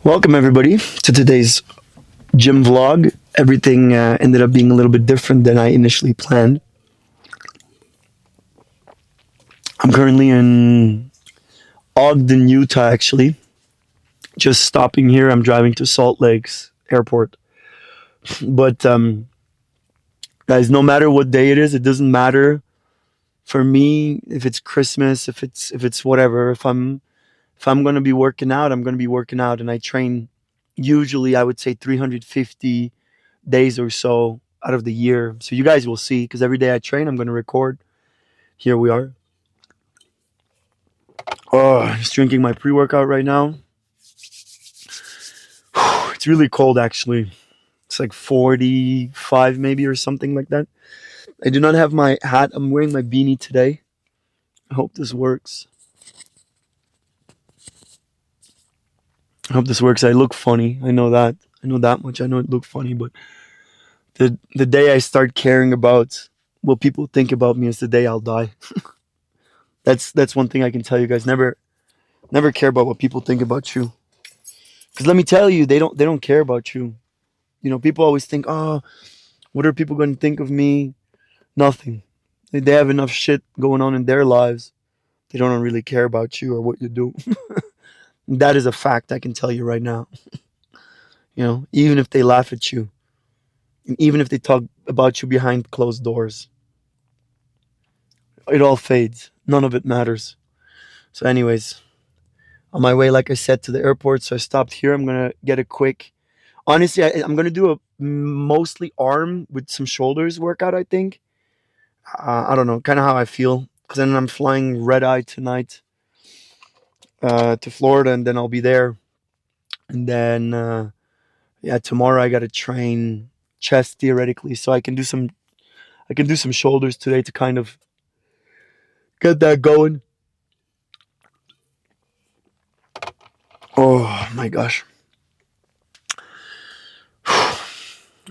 Welcome, everybody, to today's gym vlog. Everything ended up being a little bit different than I initially planned. I'm currently in Ogden, Utah, actually. Just stopping here. I'm driving to Salt Lake's airport. But, guys, no matter what day it is, it doesn't matter for me if it's Christmas, if it's whatever. If I'm gonna be working out, I'm gonna be working out, and I train usually I would say 350 days or so out of the year. So you guys will see because every day I train, I'm going to record. Here we are. Oh, just drinking my pre workout right now. It's really cold actually. It's like 45 maybe or something like that. I do not have my hat. I'm wearing my beanie today. I hope this works. I hope this works. I look funny. I know that. I know that much. I know it look funny, but the day I start caring about what people think about me is the day I'll die. That's one thing I can tell you guys. Never care about what people think about you. Because let me tell you, they don't care about you. People always think, oh, what are people going to think of me? Nothing. They have enough shit going on in their lives. They don't really care about you or what you do. That is a fact I can tell you right now. Even if they laugh at you, and even if they talk about you behind closed doors, it all fades. None of it matters. So, anyways, on my way, like I said, to the airport, so I stopped here. I'm gonna get a quick. Honestly, I'm gonna do a mostly arm with some shoulders workout. I think. I don't know, kind of how I feel. Because then I'm flying red eye tonight to Florida, and then I'll be there. And then yeah, tomorrow I gotta train chest theoretically, so I can do some shoulders today to kind of get that going. Oh my gosh,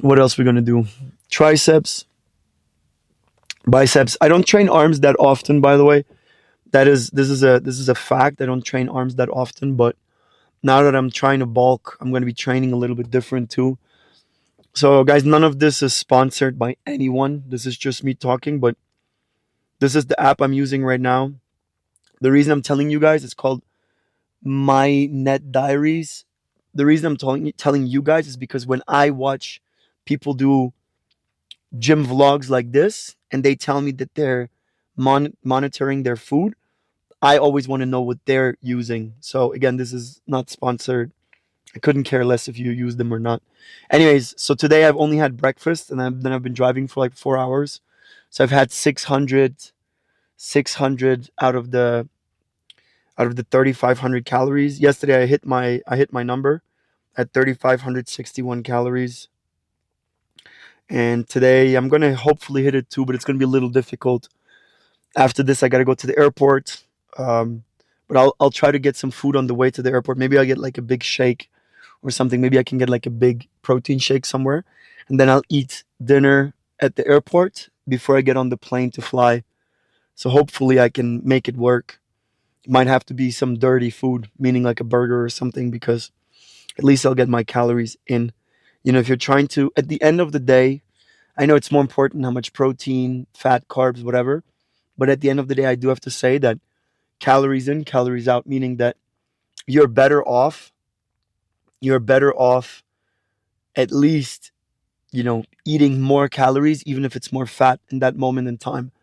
what else we gonna do? Triceps, biceps. I don't train arms that often, by the way. This is a fact. I don't train arms that often, but now that I'm trying to bulk, I'm going to be training a little bit different too. So, guys, none of this is sponsored by anyone. This is just me talking, but this is the app I'm using right now. The reason I'm telling you guys it's called My Net Diaries. The reason I'm telling you guys is because when I watch people do gym vlogs like this and they tell me that they're monitoring their food, I always want to know what they're using. So, again, this is not sponsored. I couldn't care less if you use them or not. Anyways, so today I've only had breakfast and then I've been driving for like 4 hours. So I've had 600 out of the 3,500 calories. Yesterday I hit my number at 3,561 calories. And today I'm gonna hopefully hit it too, but it's gonna be a little difficult. After this, I gotta go to the airport. Um, but I'll try to get some food on the way to the airport. Maybe I'll get like a big shake or something. Maybe I can get like a big protein shake somewhere, and then I'll eat dinner at the airport before I get on the plane to fly. So hopefully I can make it work. It might have to be some dirty food, meaning like a burger or something, because at least I'll get my calories in. If you're trying to, at the end of the day, I know it's more important how much protein, fat, carbs, whatever. But at the end of the day, I do have to say that calories in, calories out, meaning that you're better off. You're better off at least eating more calories, even if it's more fat in that moment in time.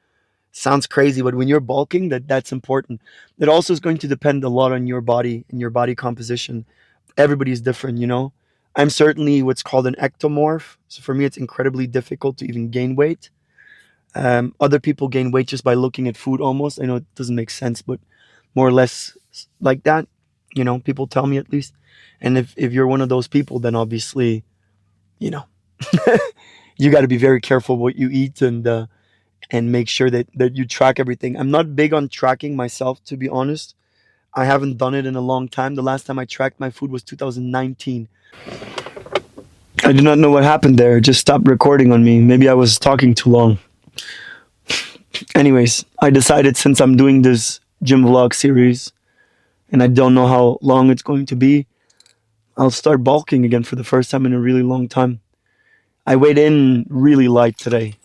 Sounds crazy, but when you're bulking, that's important. It also is going to depend a lot on your body and your body composition. Everybody's different. I'm certainly what's called an ectomorph. So for me, it's incredibly difficult to even gain weight. Other people gain weight just by looking at food almost. I know it doesn't make sense, but more or less like that. People tell me at least. And if you're one of those people, then obviously, you know, you got to be very careful what you eat and make sure that you track everything. I'm not big on tracking myself, to be honest. I haven't done it in a long time. The last time I tracked my food was 2019. I do not know what happened there. It just stopped recording on me. Maybe I was talking too long. Anyways, I decided since I'm doing this gym vlog series and I don't know how long it's going to be, I'll start bulking again for the first time in a really long time. I weighed in really light today.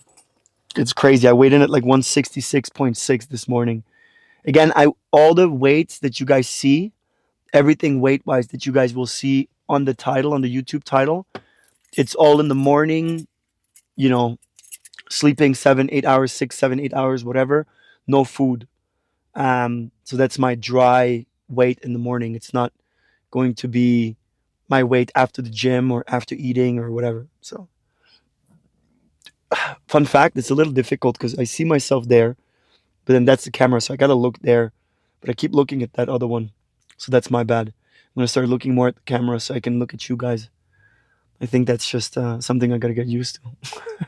It's crazy. I weighed in at like 166.6 this morning. Again, I all the weights that you guys see, everything weight wise that you guys will see on the title, on the YouTube title, it's all in the morning, you know, sleeping 7, 8 hours, 6, 7, 8 hours, whatever, no food. So that's my dry weight in the morning. It's not going to be my weight after the gym or after eating or whatever. So, fun fact, it's a little difficult because I see myself there, but then that's the camera, so I gotta look there. But I keep looking at that other one, so that's my bad. I'm gonna start looking more at the camera so I can look at you guys. I think that's just something I gotta get used to.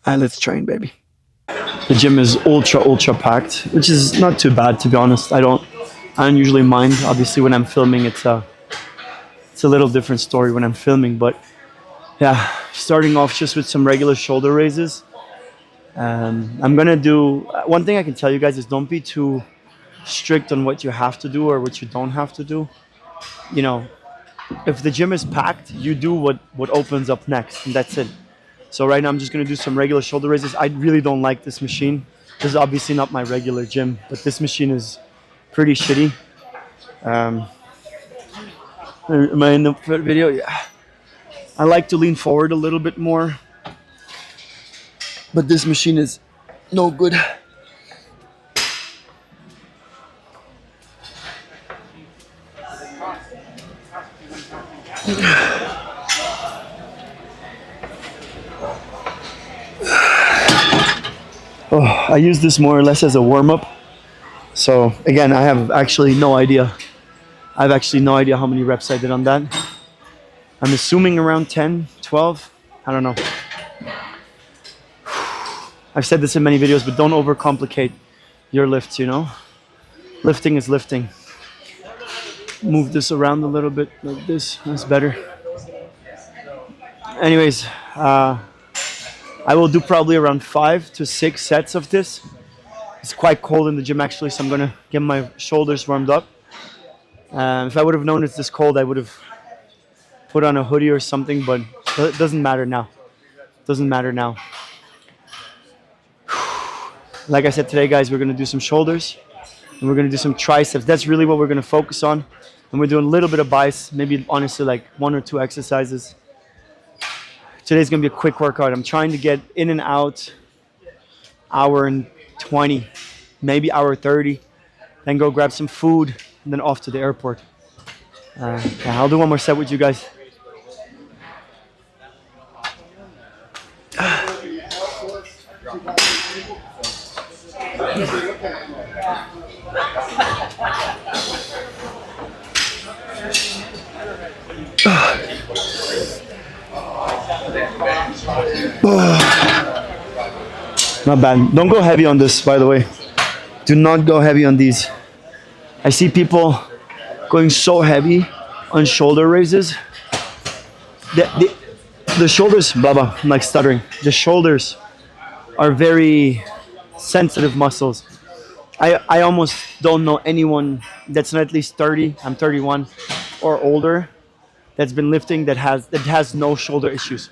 Let's train, baby. The gym is ultra packed, which is not too bad to be honest. I don't usually mind. Obviously, when I'm filming, it's a little different story when I'm filming. But yeah, starting off just with some regular shoulder raises. I'm gonna do one thing I can tell you guys is don't be too strict on what you have to do or what you don't have to do. You know, if the gym is packed, you do what opens up next, and that's it. So right now I'm just gonna do some regular shoulder raises. I really don't like this machine. This is obviously not my regular gym, but this machine is pretty shitty. Um, am I in the video? Yeah. I like to lean forward a little bit more, but this machine is no good. Oh, I use this more or less as a warm up. So again, I have actually no idea. I have actually no idea how many reps I did on that. I'm assuming around 10, 12. I don't know. I've said this in many videos, but don't overcomplicate your lifts, you know? Lifting is lifting. Move this around a little bit like this. That's better. Anyways, I will do probably around 5 to 6 sets of this. It's quite cold in the gym actually, so I'm gonna get my shoulders warmed up. If I would have known it's this cold, I would have put on a hoodie or something, but it doesn't matter now. Doesn't matter now. Like I said today, guys, we're gonna do some shoulders and we're gonna do some triceps. That's really what we're gonna focus on. And we're doing a little bit of biceps, maybe honestly like 1 or 2 exercises. Today's gonna be a quick workout. I'm trying to get in and out hour and 20, maybe hour 30, then go grab some food and then off to the airport. Yeah, I'll do one more set with you guys. Not bad. Don't go heavy on this, by the way. Do not go heavy on these. I see people going so heavy on shoulder raises. The shoulders, blah, I'm like stuttering. The shoulders are very sensitive muscles. I almost don't know anyone that's not at least 30, I'm 31, or older that's been lifting that has no shoulder issues.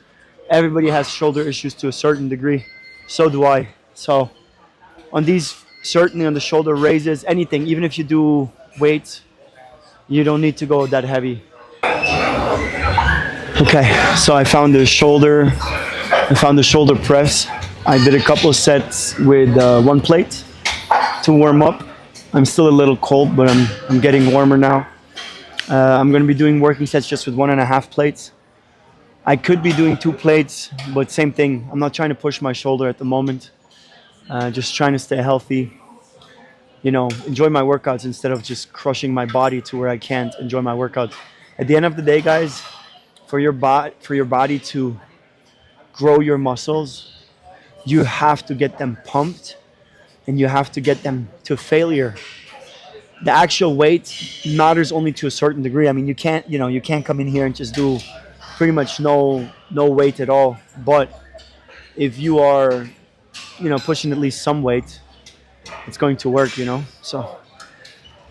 Everybody has shoulder issues to a certain degree. So do I. So on these, certainly on the shoulder raises, anything, even if you do weights, you don't need to go that heavy. Okay, so I found the shoulder press. I did a couple of sets with 1 plate to warm up. I'm still a little cold, but I'm getting warmer now. I'm going to be doing working sets just with 1.5 plates. I could be doing 2 plates, but same thing. I'm not trying to push my shoulder at the moment. Just trying to stay healthy. You know, enjoy my workouts instead of just crushing my body to where I can't enjoy my workouts. At the end of the day, guys, for your body to grow your muscles, you have to get them pumped and you have to get them to failure. The actual weight matters only to a certain degree. I mean, you can't come in here and just do pretty much no weight at all. But if you are, pushing at least some weight, it's going to work, So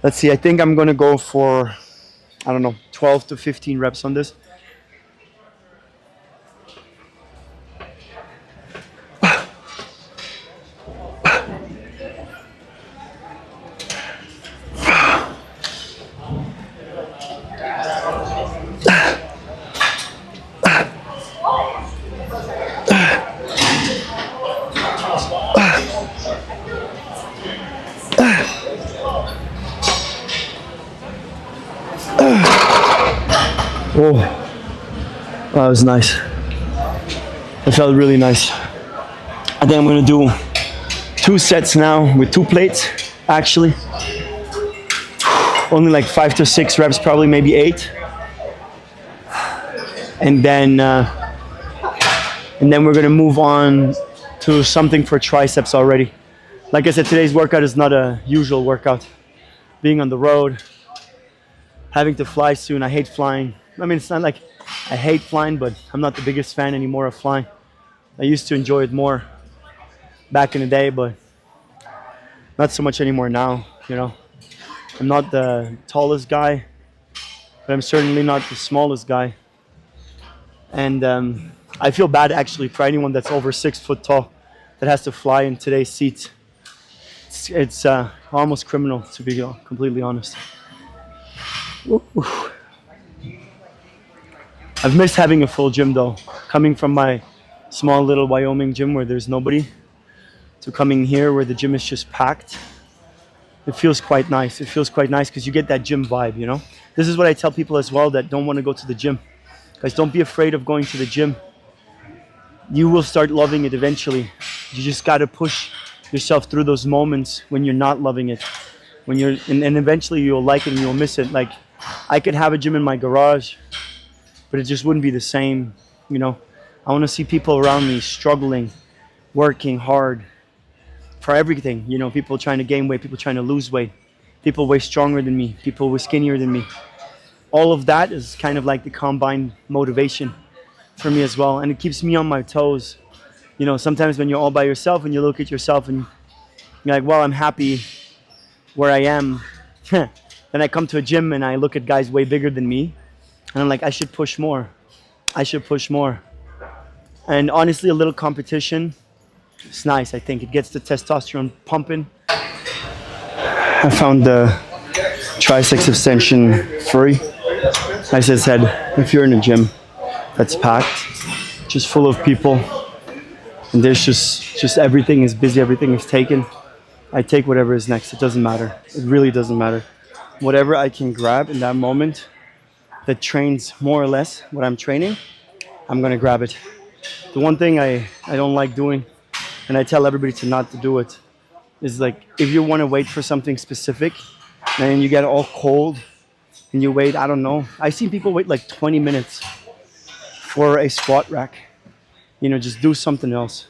let's see. I think I'm going to go for I don't know, 12 to 15 reps on this. Oh, that was nice. It felt really nice. I think I'm gonna do 2 sets now with 2 plates, actually. Only like 5 to 6 reps, probably maybe 8. And then we're gonna move on to something for triceps already. Like I said, today's workout is not a usual workout. Being on the road, having to fly soon. I hate flying. I mean, it's not like I hate flying, but I'm not the biggest fan anymore of flying. I used to enjoy it more back in the day, but not so much anymore now, you know. I'm not the tallest guy, but I'm certainly not the smallest guy. And I feel bad actually for anyone that's over 6 foot tall that has to fly in today's seats. It's almost criminal, to be completely honest. Ooh. I've missed having a full gym though. Coming from my small little Wyoming gym where there's nobody to coming here where the gym is just packed. It feels quite nice. It feels quite nice because you get that gym vibe, you know? This is what I tell people as well that don't want to go to the gym. Guys, don't be afraid of going to the gym. You will start loving it eventually. You just got to push yourself through those moments when you're not loving it. And eventually you'll like it and you'll miss it. Like, I could have a gym in my garage, but it just wouldn't be the same, you know? I want to see people around me struggling, working hard for everything. You know, people trying to gain weight, people trying to lose weight, people way stronger than me, people way skinnier than me. All of that is kind of like the combined motivation for me as well. And it keeps me on my toes. You know, sometimes when you're all by yourself and you look at yourself and you're like, well, I'm happy where I am. Then I come to a gym and I look at guys way bigger than me. And I'm like, I should push more. I should push more. And honestly, a little competition, it's nice, I think. It gets the testosterone pumping. I found the triceps extension free. As I said, if you're in a gym that's packed, just full of people, and there's just everything is busy, everything is taken, I take whatever is next. It doesn't matter. It really doesn't matter. Whatever I can grab in that moment that trains more or less what I'm training, I'm gonna grab it. The one thing I don't like doing, and I tell everybody to not to do it, is like if you want to wait for something specific and you get all cold and you wait, I don't know. I've seen people wait like 20 minutes for a squat rack. You know, just do something else,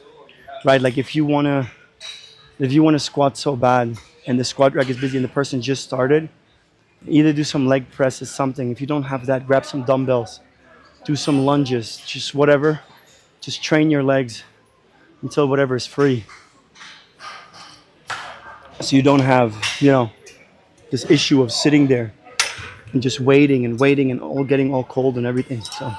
right? Like if you wanna squat so bad and the squat rack is busy and the person just started, either do some leg presses, something. If you don't have that, grab some dumbbells, do some lunges, just whatever. Just train your legs until whatever is free. So you don't have, you know, this issue of sitting there and just waiting and all getting all cold and everything. So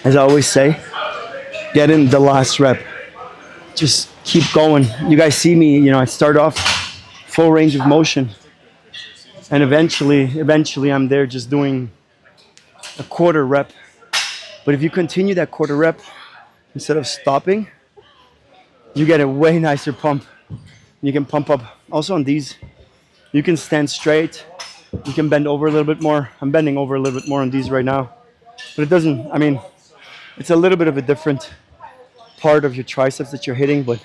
as I always say, get in the last rep. Just keep going. You guys see me, you know, I start off full range of motion. And eventually I'm there just doing a quarter rep. But if you continue that quarter rep, instead of stopping, you get a way nicer pump. You can pump up. Also on these, you can stand straight. You can bend over a little bit more. I'm bending over a little bit more on these right now. But it doesn't, I mean, it's a little bit of a different part of your triceps that you're hitting, but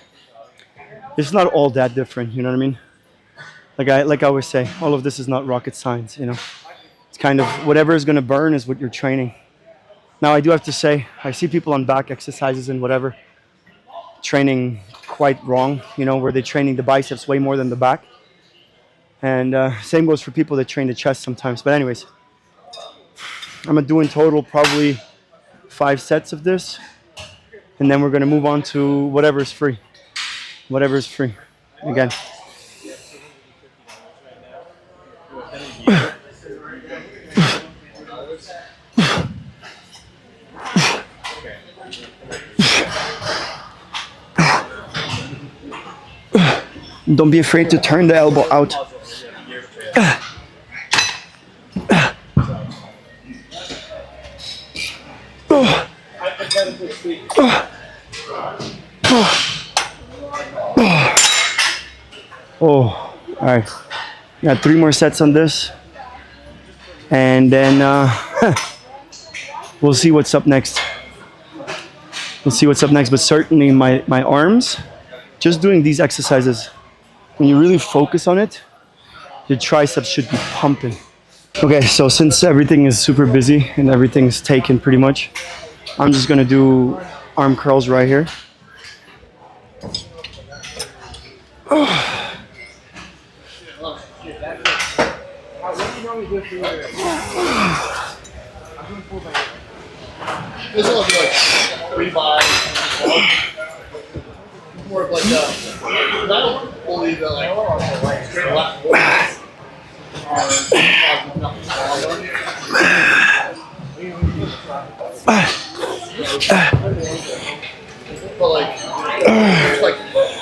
it's not all that different, you know what I mean? Like I always say, all of this is not rocket science. It's kind of whatever is going to burn is what you're training. Now I do have to say, I see people on back exercises and whatever training quite wrong. Where they're training the biceps way more than the back, and same goes for people that train the chest sometimes. But anyways, I'm gonna do in total probably 5 sets of this, and then we're gonna move on to whatever is free. Whatever is free. Again. Don't be afraid to turn the elbow out. Oh, all right. Got 3 more sets on this, and then we'll see what's up next. We'll see what's up next. But certainly, my arms, just doing these exercises, when you really focus on it, your triceps should be pumping. Okay, so since everything is super busy and everything's taken pretty much, I'm just gonna do arm curls right here. This will be like 3 by 12. More of like not only the straight left but like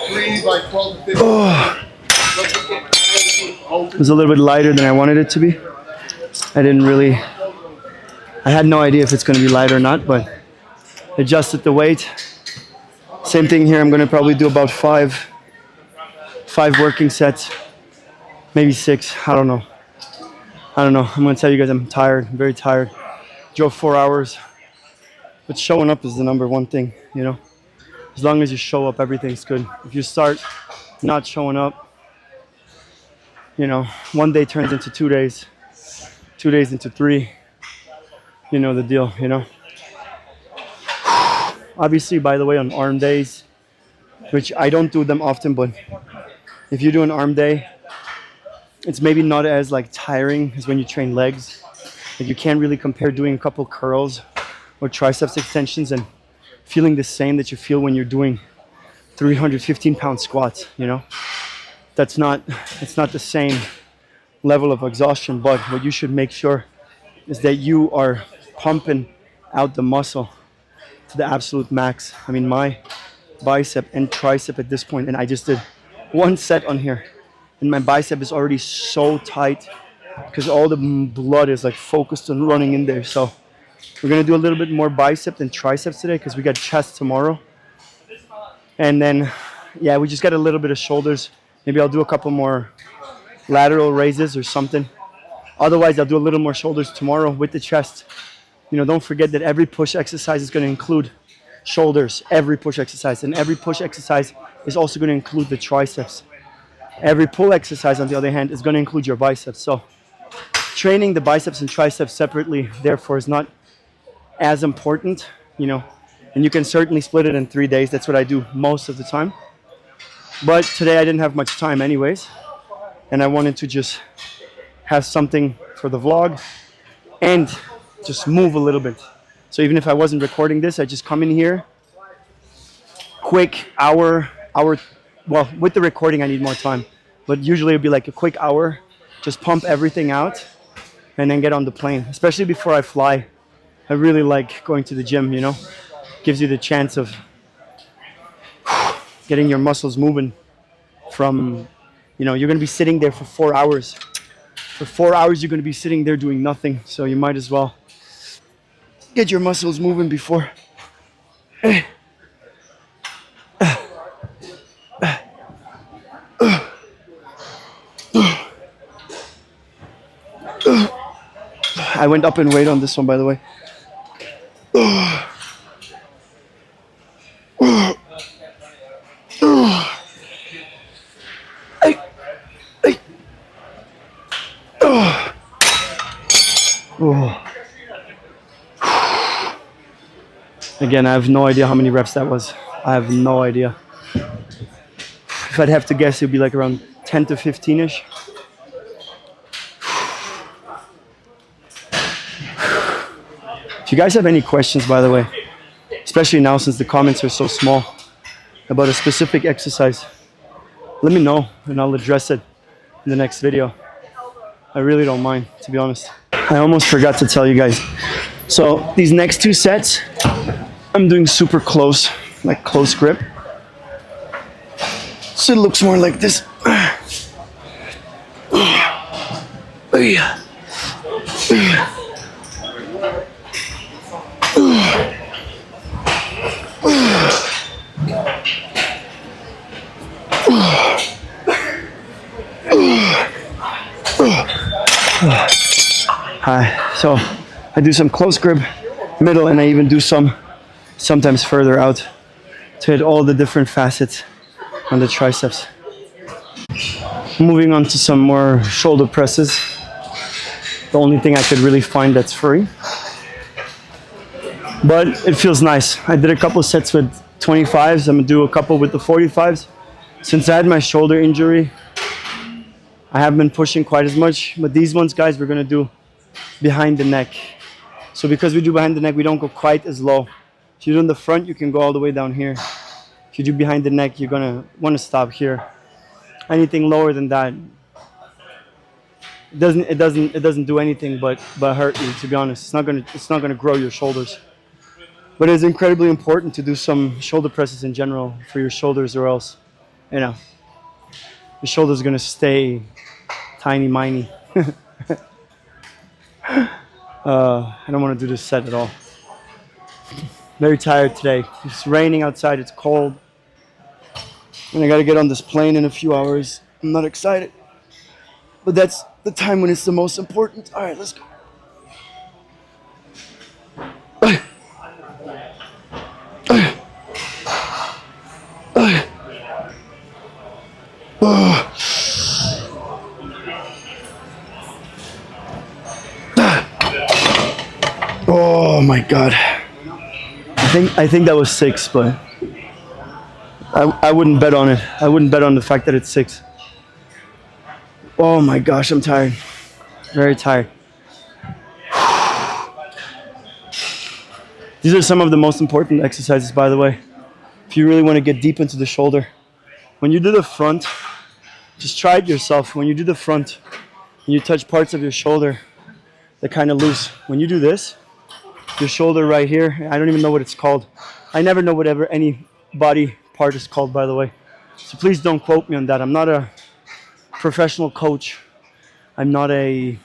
3 by 12 to 15. It was a little bit lighter than I wanted it to be. I had no idea if it's gonna be light or not, but adjusted the weight. Same thing here. I'm gonna probably do about five working sets, maybe 6. I don't know. I'm gonna tell you guys I'm tired. I'm very tired. Drove 4 hours, but showing up is the number one thing. As long as you show up, everything's good. If you start not showing up, one day turns into 2 days, 2 days into 3. You know the deal. Obviously, by the way, on arm days, which I don't do them often, but if you do an arm day, it's maybe not as tiring as when you train legs. You can't really compare doing a couple curls or triceps extensions and feeling the same that you feel when you're doing 315-pound squats. It's not the same level of exhaustion, but what you should make sure is that you are pumping out the muscle to the absolute max. I mean, my bicep and tricep at this point, and I just did 1 set on here, and my bicep is already so tight because all the blood is focused on running in there. So we're gonna do a little bit more bicep than triceps today because we got chest tomorrow, and then we just got a little bit of shoulders. Maybe I'll do a couple more lateral raises or something. Otherwise, I'll do a little more shoulders tomorrow with the chest. Don't forget that every push exercise is going to include shoulders, every push exercise. And every push exercise is also going to include the triceps. Every pull exercise, on the other hand, is going to include your biceps. So training the biceps and triceps separately, therefore, is not as important, And you can certainly split it in 3 days. That's what I do most of the time. But today I didn't have much time anyways. And I wanted to just have something for the vlog and just move a little bit. So even if I wasn't recording this, I just come in here, quick hour. Well, with the recording, I need more time, but usually it'd be a quick hour, just pump everything out, and then get on the plane. Especially before I fly, I really like going to the gym. Gives you the chance of getting your muscles moving. From, you're gonna be sitting there for 4 hours. For 4 hours, you're gonna be sitting there doing nothing. So you might as well get your muscles moving before. I went up in weight on this one, by the way. Oh. Again, I have no idea how many reps that was. I have no idea. If I'd have to guess, it'd be like around 10 to 15-ish. If you guys have any questions, by the way, especially now since the comments are so small, about a specific exercise, let me know and I'll address it in the next video. I really don't mind, to be honest. I almost forgot to tell you guys. So these next two sets, I'm doing super close, like close grip. So it looks more like this. So I do some close grip, middle, and I even do some sometimes further out to hit all the different facets on the triceps. Moving on to some more shoulder presses. The only thing I could really find that's free. But it feels nice. I did a couple sets with 25s. I'm gonna do a couple with the 45s. Since I had my shoulder injury, I haven't been pushing quite as much. But these ones, guys, we're gonna do behind the neck. So because we do behind the neck, we don't go quite as low. If you do in the front, you can go all the way down here. If you do behind the neck, you're gonna want to stop here. Anything lower than that, it doesn't do anything but hurt you. To be honest, it's not gonna grow your shoulders. But it's incredibly important to do some shoulder presses in general for your shoulders, or else, you know, your shoulders are gonna stay tiny, miny. I don't want to do this set at all. Very tired today. It's raining outside. It's cold. And I got to get on this plane in a few hours. I'm not excited. But that's the time when it's the most important. All right, let's go. Oh my God. I think that was 6, but I wouldn't bet on it. I wouldn't bet on the fact that it's 6. Oh my gosh, I'm tired. Very tired. These are some of the most important exercises, by the way. If you really want to get deep into the shoulder. When you do the front, just try it yourself. When you do the front, and you touch parts of your shoulder, they're kind of loose. When you do this, your shoulder right here, I don't even know what it's called. I never know whatever any body part is called, by the way. So please don't quote me on that. I'm not a professional coach. I'm not a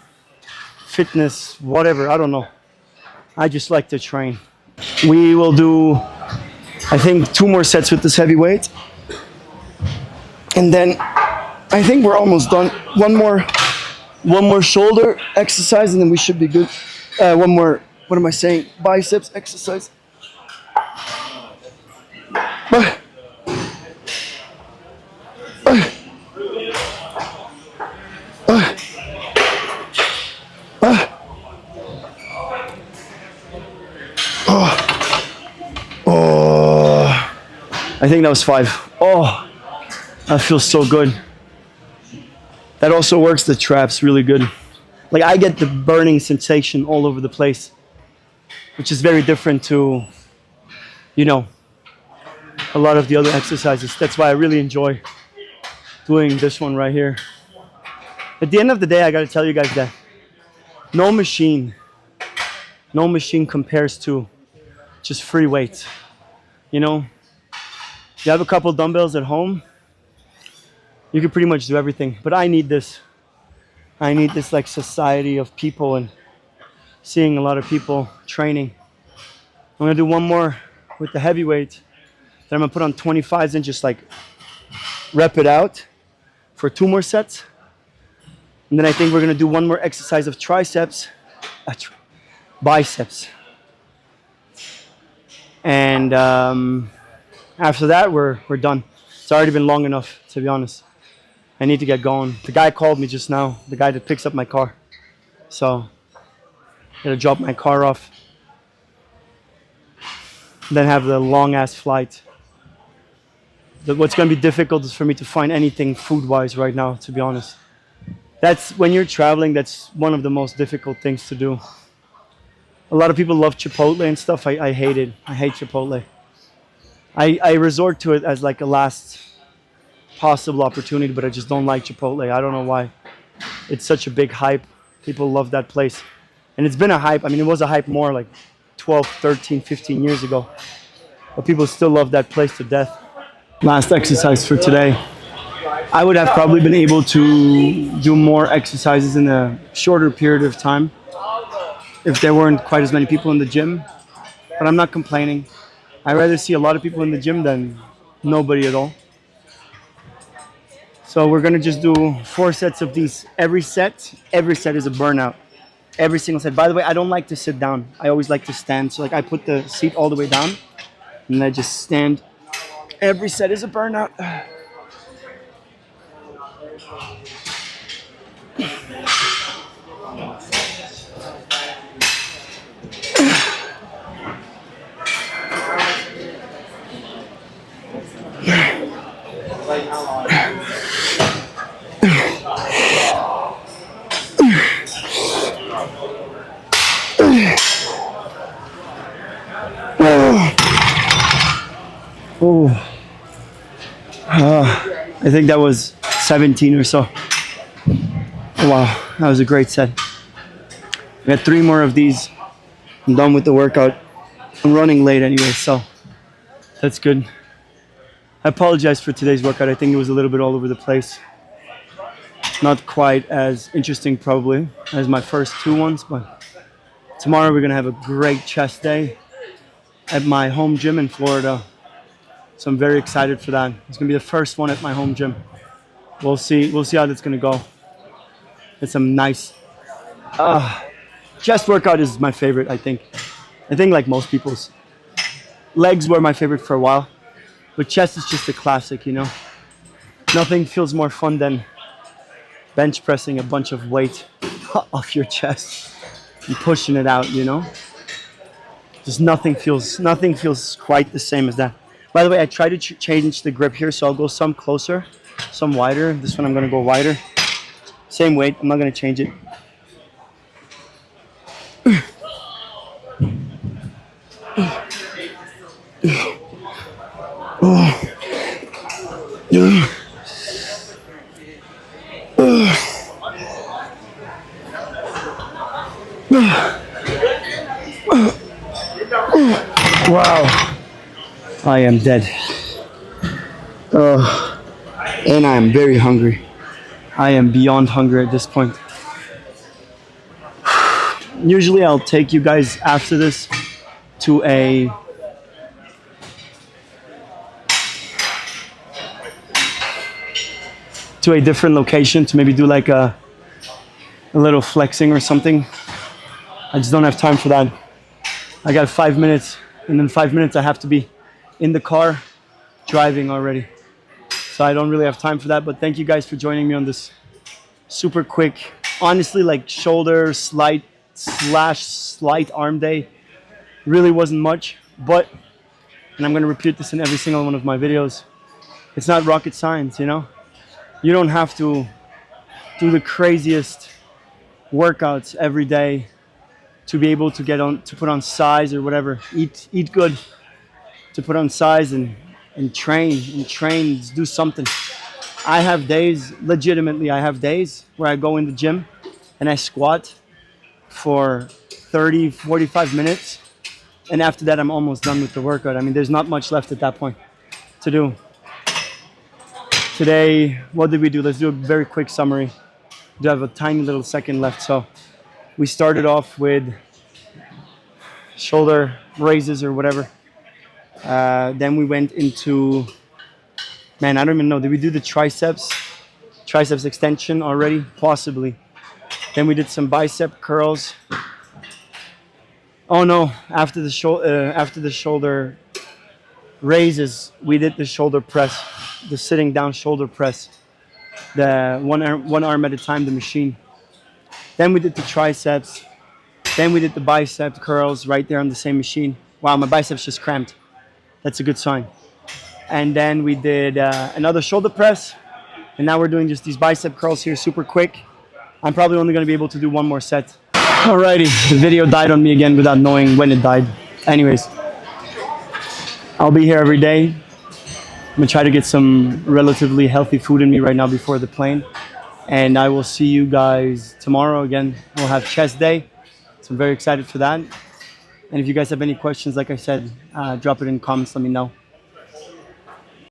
fitness, whatever, I don't know. I just like to train. We will do, I think, 2 more sets with this heavy weight. And then I think we're almost done. One more shoulder exercise and then we should be good. One more, what am I saying? Biceps exercise. I think that was 5. Oh, that feels so good. That also works the traps really good. Like I get the burning sensation all over the place, which is very different to, you know, a lot of the other exercises. That's why I really enjoy doing this one right here. At the end of the day, I gotta tell you guys that no machine compares to just free weights. You know, you have a couple dumbbells at home, you can pretty much do everything. But I need this. I need this like society of people and seeing a lot of people training. I'm gonna do one more with the heavy weight. Then I'm gonna put on 25s and just like rep it out for 2 more sets. And then I think we're gonna do one more exercise of triceps, biceps. And after that, we're done. It's already been long enough, to be honest. I need to get going. The guy called me just now, the guy that picks up my car. So Gotta drop my car off, then have the long ass flight. What's gonna be difficult is for me to find anything food wise right now, to be honest. That's when you're traveling, that's one of the most difficult things to do. A lot of people love Chipotle and stuff. I hate it. I hate Chipotle. I resort to it as like a last possible opportunity, but I just don't like Chipotle. I don't know why. It's such a big hype. People love that place. And it's been a hype. I mean, it was a hype more like 12, 13, 15 years ago. But people still love that place to death. Last exercise for today. I would have probably been able to do more exercises in a shorter period of time if there weren't quite as many people in the gym. But I'm not complaining. I'd rather see a lot of people in the gym than nobody at all. So we're gonna just do 4 sets of these. Every set is a burnout. Every single set. By the way, I don't like to sit down. I always like to stand. So like I put the seat all the way down and I just stand. Every set is a burnout. Oh, I think that was 17 or so. Oh, wow, that was a great set. We got 3 more of these. I'm done with the workout. I'm running late anyway, so that's good. I apologize for today's workout. I think it was a little bit all over the place. Not quite as interesting probably as my first 2 ones, but tomorrow we're gonna have a great chest day at my home gym in Florida. So I'm very excited for that. It's gonna be the first one at my home gym. We'll see how that's gonna go. It's some nice chest workout is my favorite, I think. I think like most people's. Legs were my favorite for a while, but chest is just a classic, you know. Nothing feels more fun than bench pressing a bunch of weight off your chest and pushing it out, you know. Just nothing feels quite the same as that. By the way, I tried to change the grip here, so I'll go some closer, some wider. This one I'm gonna go wider. Same weight, I'm not gonna change it. Wow. I am dead. And I am very hungry. I am beyond hungry at this point. Usually I'll take you guys after this to a different location to maybe do like a little flexing or something. I just don't have time for that. I got 5 minutes, and in 5 minutes I have to be in the car driving already. So I don't really have time for that, but thank you guys for joining me on this super quick, honestly like shoulder slight arm day. Really wasn't much, but, and I'm gonna repeat this in every single one of my videos, it's not rocket science, you know? You don't have to do the craziest workouts every day to be able to put on size or whatever. Eat good to put on size and train, do something. I have days where I go in the gym and I squat for 30, 45 minutes. And after that, I'm almost done with the workout. I mean, there's not much left at that point to do. Today, what did we do? Let's do a very quick summary. We have a tiny little second left. So we started off with shoulder raises or whatever. Then we went into, man, I don't even know. Did we do the triceps extension already? Possibly. Then we did some bicep curls. Oh no, after the shoulder raises, we did the shoulder press, the sitting down shoulder press, the one arm at a time, the machine. Then we did the triceps. Then we did the bicep curls right there on the same machine. Wow, my biceps just cramped. That's a good sign. And then we did another shoulder press. And now we're doing just these bicep curls here super quick. I'm probably only going to be able to do one more set. Alrighty, the video died on me again without knowing when it died. Anyways, I'll be here every day. I'm going to try to get some relatively healthy food in me right now before the plane. And I will see you guys tomorrow again. We'll have chest day. So I'm very excited for that. And if you guys have any questions, like I said, drop it in comments, let me know.